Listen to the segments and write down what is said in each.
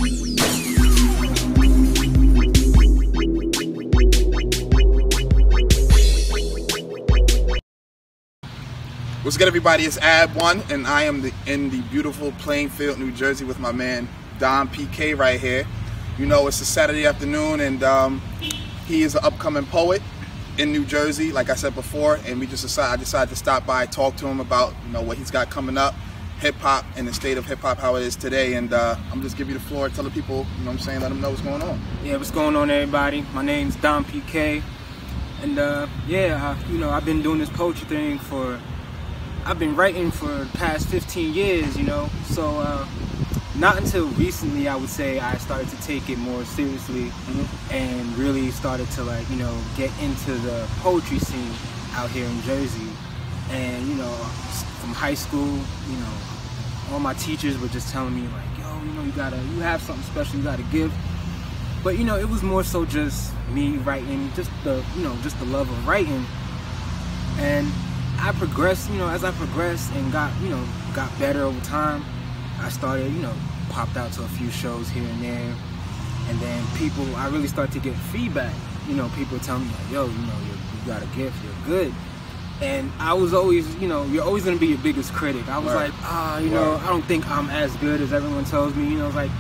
What's good, everybody? It's Abwon, and I am in the beautiful Plainfield, New Jersey with my man DomPK right here. You know, it's a Saturday afternoon, and he is an upcoming poet in New Jersey, like I said before, and I decided to stop by, talk to him about, you know, what he's got coming up, hip-hop, and the state of hip-hop, how it is today. And I'm just giving you the floor, tell the people, you know what I'm saying, let them know what's going on. Yeah, what's going on, everybody? My name's DomPK, and you know, I've been doing this poetry thing I've been writing for the past 15 years, you know, so not until recently, I would say, I started to take it more seriously and really started to, like, you know, get into the poetry scene out here in Jersey. And, you know, from high school, you know, all my teachers were just telling me, like, yo, you know, you have something special you gotta give. But, you know, it was more so just me writing, just the love of writing. And I progressed, you know, as I progressed and got better over time, I started, you know, popped out to a few shows here and there, and then I really started to get feedback. You know, people telling me, like, yo, you know, you got a gift, you're good. And I was always, you know, you're always gonna be your biggest critic. I was like, you know, I don't think I'm as good as everyone tells me. You know, like,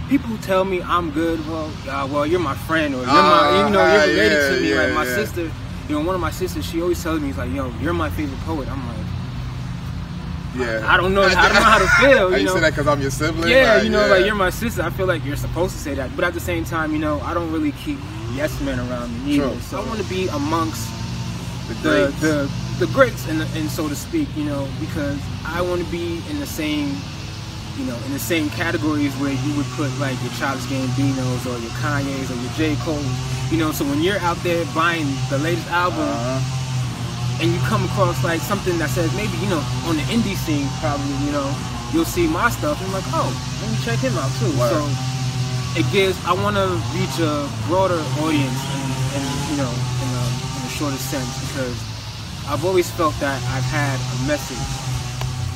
people tell me I'm good. Well, you're my friend, or you're you're related to me, like my sister. You know, one of my sisters, she always tells me, like, yo, you're my favorite poet. I'm like, I don't know how to feel. You say that because I'm your sibling? Yeah, like, you know, like, you're my sister. I feel like you're supposed to say that. But at the same time, you know, I don't really keep yes men around me either. True. So I want to be amongst the greats, and so to speak, you know, because I want to be in the same, you know, in the same categories where you would put, like, your Childish Gambinos or your Kanye's or your J. Cole's. You know, so when you're out there buying the latest album and you come across, like, something that says maybe, you know, on the indie scene, probably, you know, you'll see my stuff and you're like, oh, let me check him out too. Wow. So I want to reach a broader audience and you know, in a shorter sense, because I've always felt that I've had a message.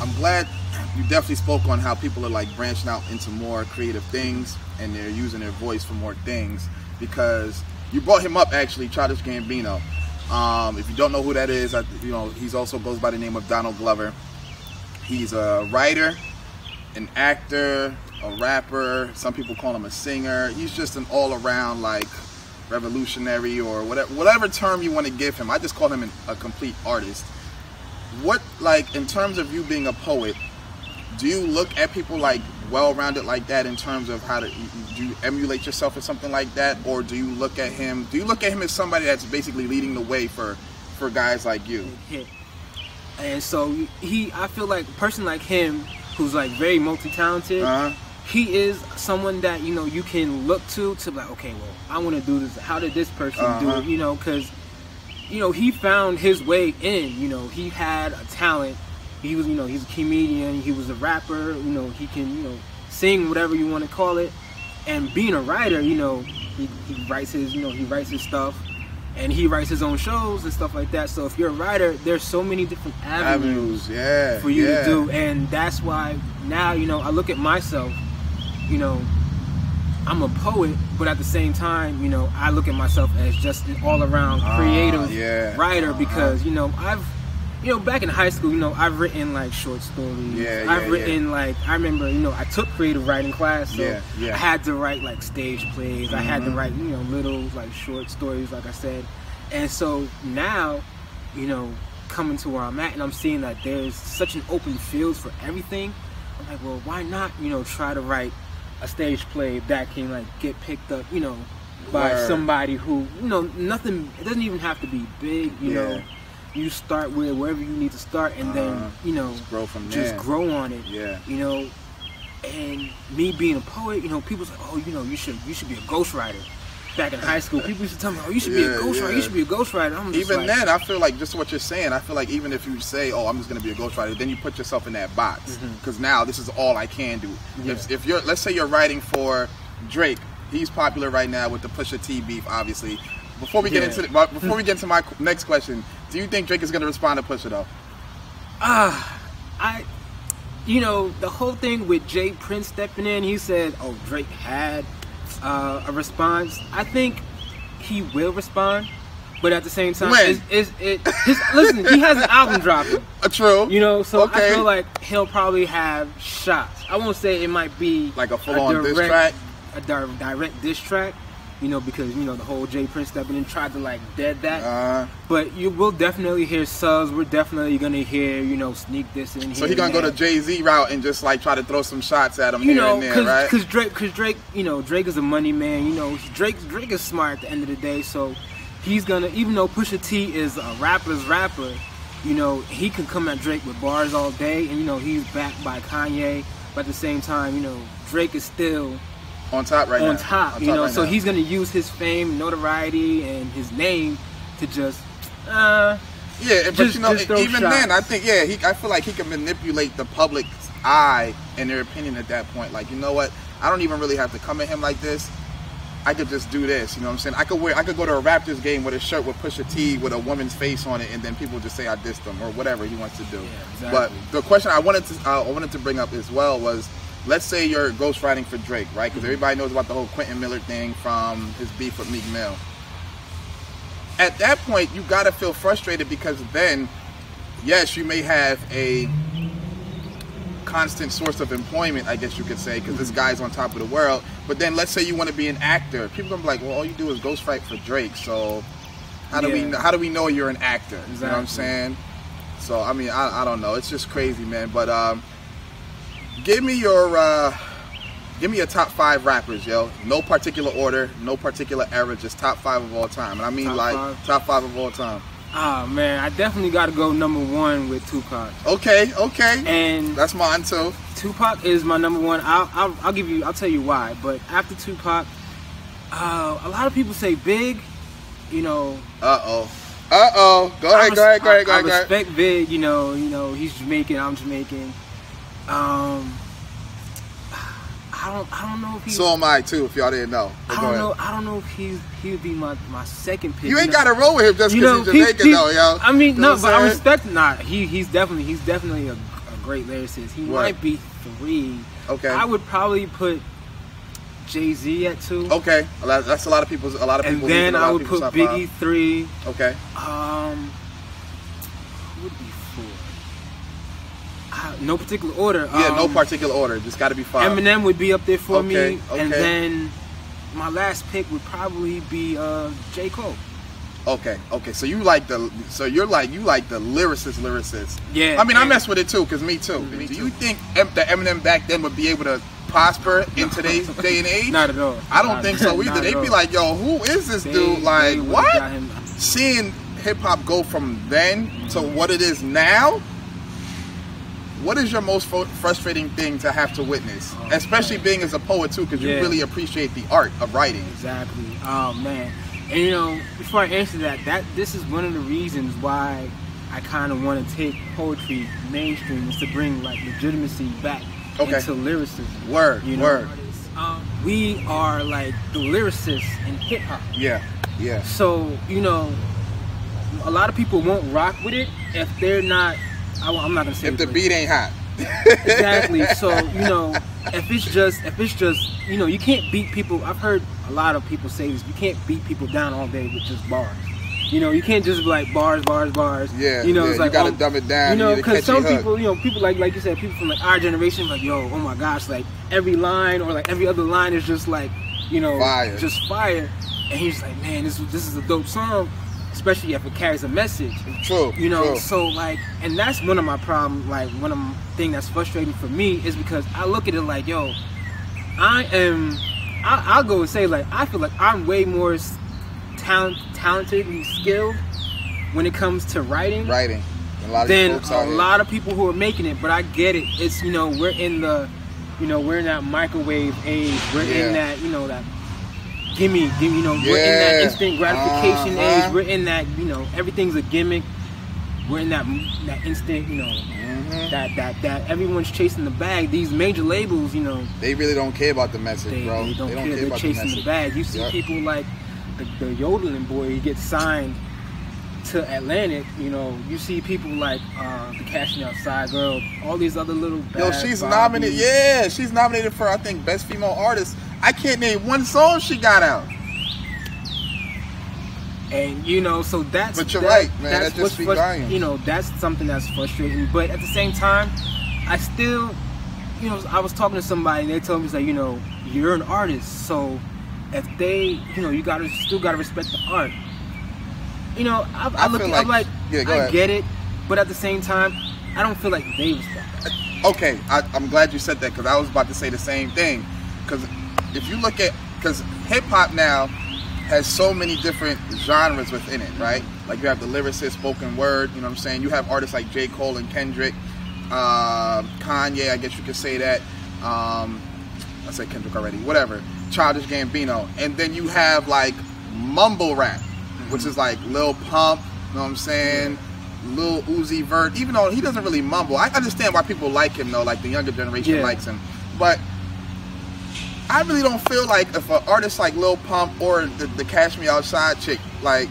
I'm glad you definitely spoke on how people are, like, branching out into more creative things and they're using their voice for more things, because you brought him up, actually, Childish Gambino. If you don't know who that is, you know, he's also goes by the name of Donald Glover. He's a writer, an actor, a rapper. Some people call him a singer. He's just an all-around, like, revolutionary, or whatever term you want to give him. I just call him a complete artist. What, like, in terms of you being a poet, do you look at people, like, well-rounded like that in terms of how to, do you emulate yourself as something like that, or do you look at him as somebody that's basically leading the way for guys like you? And so I feel like a person like him, who's, like, very multi-talented, he is someone that, you know, you can look to like, okay, well, I want to do this. How did this person do it? You know, because, you know, he found his way in. You know, he had a talent. He was, you know, he's a comedian, he was a rapper, you know, he can, you know, sing, whatever you want to call it. And being a writer, you know, he writes his, you know, he writes his stuff, and he writes his own shows and stuff like that. So if you're a writer, there's so many different avenues for you to do. And that's why now, you know, I look at myself, you know, I'm a poet, but at the same time, you know, I look at myself as just an all-around creative writer, because, you know, you know, back in high school, you know, I've written, like, short stories. I've written, like, I remember, you know, I took creative writing class, so I had to write, like, stage plays. I had to write, you know, little, like, short stories, like I said. And so now, you know, coming to where I'm at, and I'm seeing that there's such an open field for everything, I'm like, well, why not, you know, try to write a stage play that can, like, get picked up, you know, by somebody who, you know, nothing, it doesn't even have to be big, you know. You start with wherever you need to start, and then, you know, just grow from there. Just grow on it. You know, and me being a poet, you know, people say, oh, you know, you should be a ghostwriter. Back in high school, people used to tell me, oh, you should be a ghostwriter. You should be a ghostwriter. I'm just even like, then, I feel like, just what you're saying, I feel like even if you say, oh, I'm just gonna be a ghostwriter, then you put yourself in that box, because now this is all I can do. If you're, let's say you're writing for Drake, he's popular right now with the Pusha T beef, obviously. Before we get into my next question, do you think Drake is gonna respond to Pusha though? you know, the whole thing with Jay Prince stepping in, he said, oh, Drake had a response. I think he will respond, but at the same time, listen, he has an album dropping. True. You know, so I feel like he'll probably have shots. I won't say it might be like a full-on diss track. A direct diss track, you know, because, you know, the whole Jay Prince stepping in tried to, like, dead that. But you will definitely hear subs. We're definitely going to hear, you know, sneak this in here. So he's going to go the Jay-Z route and just, like, try to throw some shots at him here and there, right? Because Drake, you know, Drake is a money man. You know, Drake is smart at the end of the day. So he's going to, even though Pusha T is a rapper's rapper, you know, he can come at Drake with bars all day. And, you know, he's backed by Kanye. But at the same time, you know, Drake is still... on top right now. On top, you know, so he's going to use his fame, notoriety, and his name to just, but you know, even then, I think, I feel like he can manipulate the public's eye and their opinion at that point. Like, you know what? I don't even really have to come at him like this. I could just do this, you know what I'm saying? I could go to a Raptors game with a shirt with Pusha T with a woman's face on it, and then people just say I dissed him or whatever he wants to do. Yeah, exactly. But the question I wanted to bring up as well was, let's say you're ghostwriting for Drake, right? Because everybody knows about the whole Quentin Miller thing from his beef with Meek Mill. At that point, you got to feel frustrated because then, yes, you may have a constant source of employment, I guess you could say, because this guy's on top of the world. But then let's say you want to be an actor. People gonna be like, well, all you do is ghostwrite for Drake. So how do we know you're an actor? Exactly. You know what I'm saying? So, I mean, I don't know. It's just crazy, man. But give me your top 5 rappers, yo. No particular order, no particular era, just top 5 of all time. And I mean top 5 of all time. Ah, man, I definitely got to go #1 with Tupac. Okay. And that's mine too. Tupac is my #1. I'll tell you why. But after Tupac, a lot of people say Big, you know. Go ahead. I respect Big, you know, he's Jamaican, I'm Jamaican. I don't know if he's... So am I too, if y'all didn't know. I don't know if he would be my second pick. You ain't got to roll with him just because he's Jamaican though, yo. I mean, no, but I respect... Nah, he's definitely a great lyricist. He might be 3. Okay. I would probably put Jay-Z at 2. Okay. That's a lot of people. And then I would put Biggie 3. Okay. Who would be 4? No particular order. No particular order. Just got to be 5. Eminem would be up there for me, okay. And then my last pick would probably be J. Cole. Okay. So you like the lyricist. Yeah. I mean, I mess with it too, cause me too. Do you think the Eminem back then would be able to prosper in today's day and age? Not at all. I don't think so either. They'd be like, yo, who is this dude? Like, what? Seeing hip hop go from then to what it is now. What is your most frustrating thing to have to witness? Especially being as a poet too, because you really appreciate the art of writing. Exactly. Oh man. And you know, before I answer that this is one of the reasons why I kind of want to take poetry mainstream, is to bring like legitimacy back into lyricism. Word. We are like the lyricists in hip hop. Yeah. So you know, a lot of people won't rock with it if they're not. I'm not gonna say if the beat ain't hot. Exactly. So you know, if it's just you know, you can't beat people. I've heard a lot of people say this. You can't beat people down all day with just bars. You know, you can't just be like bars. Yeah. You know, it's like you gotta dumb it down. You know, because some people, you know, people like you said, people from like our generation, like, yo, oh my gosh, like every line or like every other line is just like, you know, just fire. And he's like, man, this is a dope song. Especially if it carries a message. True. You know, true. So like, and that's one of my problems, like one of the things that's frustrating for me is because I look at it like, yo, I'll go and say like, I feel like I'm way more talented and skilled when it comes to writing. Than a lot of people who are making it, but I get it. It's, you know, we're in that microwave age. We're in that, you know, that gimme, you know, we're in that instant gratification age. We're in that, you know, everything's a gimmick. We're in that instant, you know, that everyone's chasing the bag. These major labels, you know, they really don't care about the message, bro. They don't care. They're chasing the bag. You see people like the yodeling boy, he gets signed to Atlantic, you know, you see people like the Cashing Outside Girl, all these other little bad Yo, she's nominated. Yeah, she's nominated for, I think, Best Female Artist. I can't name one song she got out. And you know, so that's. But you're right, man. That just speaks volumes. You know, that's something that's frustrating. But at the same time, I still, you know, I was talking to somebody and they told me, it's like, you know, you're an artist, so if they, you know, you still gotta respect the art. You know, I'm like, yeah, I get it, but at the same time, I don't feel like they respect that. Okay, I'm glad you said that, because I was about to say the same thing. Because if you look at, because hip hop now has so many different genres within it, right? Like you have the lyricist, spoken word, you know what I'm saying? You have artists like J. Cole and Kendrick, Kanye, I guess you could say that. I said Kendrick already, whatever. Childish Gambino. And then you have like mumble rap, which is like Lil Pump, you know what I'm saying? Lil Uzi Vert, even though he doesn't really mumble. I understand why people like him though, like the younger generation likes him. But I really don't feel like if an artist like Lil Pump or the Cash Me Outside chick, like,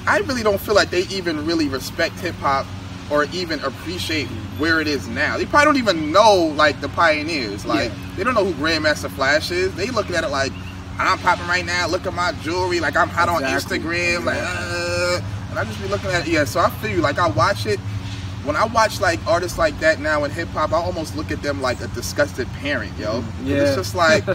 I really don't feel like they even really respect hip hop or even appreciate where it is now. They probably don't even know like the pioneers. Like they don't know who Grandmaster Flash is. They looking at it like, I'm popping right now, look at my jewelry, like I'm hot on Instagram, like and I just be looking at it. So I feel you, like I watch it. When I watch like artists like that now in hip hop, I almost look at them like a disgusted parent, yo. It's just like,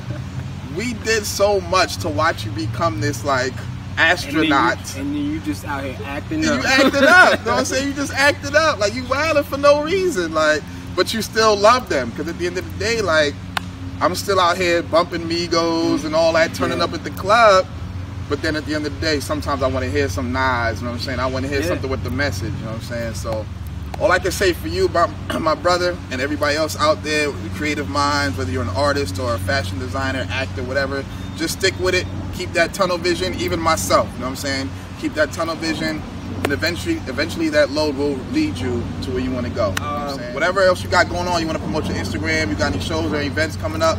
we did so much to watch you become this like astronaut. And then you just out here acting up. You acted up, you know what I'm saying? You just acted up, like you wilding for no reason, like, but you still love them, because at the end of the day, like, I'm still out here bumping Migos and all that, turning up at the club. But then at the end of the day, sometimes I want to hear some Nas, you know what I'm saying? I want to hear something with the message, you know what I'm saying? So all I can say for you about my brother and everybody else out there with creative minds, whether you're an artist or a fashion designer, actor, whatever, just stick with it. Keep that tunnel vision, even myself, you know what I'm saying? Keep that tunnel vision, and eventually that load will lead you to where you want to go. You know what I'm saying? Whatever else you got going on, you want to promote your Instagram, you got any shows or events coming up,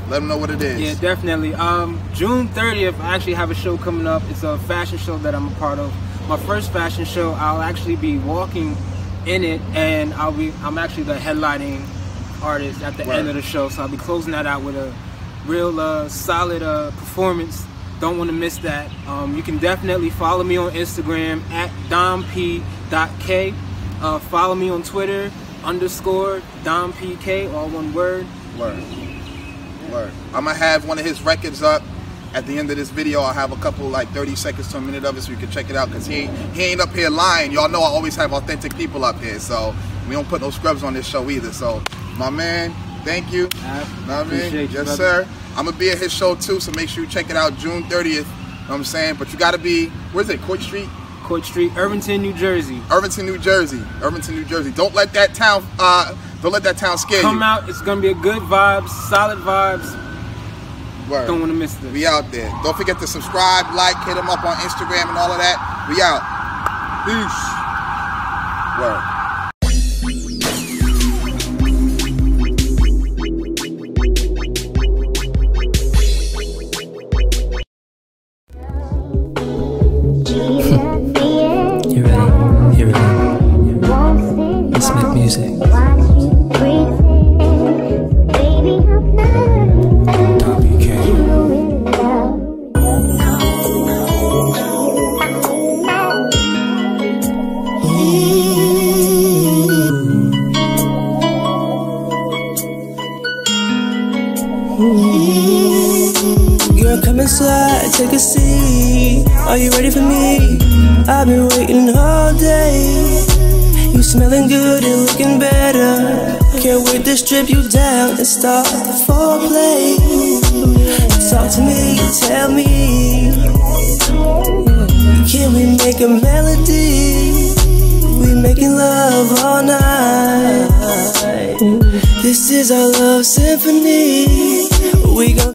let them know what it is. Yeah, definitely. June 30th, I actually have a show coming up. It's a fashion show that I'm a part of. My first fashion show, I'll actually be walking in it, and I'm actually the headlining artist at the end of the show. So I'll be closing that out with a real solid performance. Don't want to miss that. You can definitely follow me on Instagram at DomPK. Follow me on Twitter _DomPK, all one word. Word. I'm gonna have one of his records up at the end of this video. I'll have a couple, like 30 seconds to a minute of it, so you can check it out, because he ain't up here lying. Y'all know I always have authentic people up here, so we don't put no scrubs on this show either. So my man, thank you. Know what I mean? Yes, sir. I'm gonna be at his show too, so make sure you check it out June 30th. You know what I'm saying? But you gotta be, where's it? Court Street? Court Street, Irvington, New Jersey. Irvington, New Jersey. Irvington, New Jersey. Don't let that town scare you. Come out, it's gonna be a good vibes, solid vibes. Word. Don't want to miss this. We out there. Don't forget to subscribe, like, hit them up on Instagram and all of that. We out. Peace. Word. You ready? Let's make music. Girl, come inside, take a seat. Are you ready for me? I've been waiting all day. You smelling good and looking better. Can't wait to strip you down and start the foreplay. Talk to me, tell me, can we make a melody? We making love all night. This is our love symphony. We gon'